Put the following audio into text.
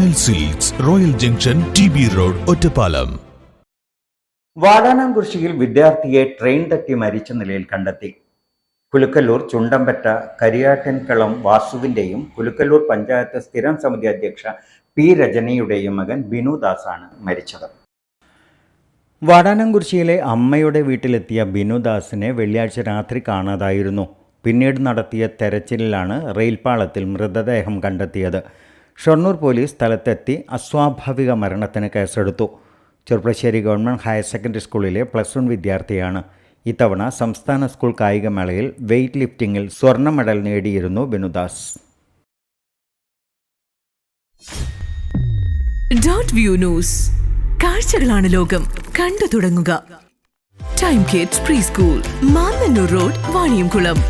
Royal Silks, Royal junction, TB road, Ottapalam. വാടാനാംകുറിശ്ശിയിൽ വിദ്യാർത്ഥിയെ train തട്ടി മരിച്ച നിലയിൽ കണ്ടെത്തി. കുലുക്കല്ലൂർ ചുണ്ടമ്പറ്റ കരിയാട്ടൻകളം വാസുവിന്റെയും കുലുക്കല്ലൂർ പഞ്ചായത്ത് സ്ഥിരം സമിതി അധ്യക്ഷ പി രജനിയുടെയും മകൻ ബിനുദാസാണ് മരിച്ചത്. വാടാനാംകുറിശ്ശിയിലെ അമ്മയുടെ വീട്ടിലെത്തിയ ബിനുദാസിനെ വെള്ളിയാഴ്ച രാത്രി കാണാതായിരുന്നു. പിന്നീട് നടത്തിയ തെരച്ചിലിലാണ് റെയിൽപാളത്തിൽ മൃതദേഹം കണ്ടെത്തിയത്. ഷൊർണൂർ പോലീസ് സ്ഥലത്തെത്തി അസ്വാഭാവിക മരണത്തിന് കേസെടുത്തു. ചെറുപ്പശ്ശേരി ഗവൺമെൻറ് ഹയർ സെക്കൻഡറി സ്കൂളിലെ +1 വിദ്യാർത്ഥിയാണ്. ഇത്തവണ സംസ്ഥാന സ്കൂൾ കായികമേളയിൽ വെയ്റ്റ് ലിഫ്റ്റിംഗിൽ സ്വർണ്ണ മെഡൽ നേടിയിരുന്നു ബിനുദാസ്. .view ന്യൂസ്, കാഴ്ചകളാണ് ലോകം, കണ്ടു തുടങ്ങുക. Time kids pre school, Mannannur road, Vaniyamkulam.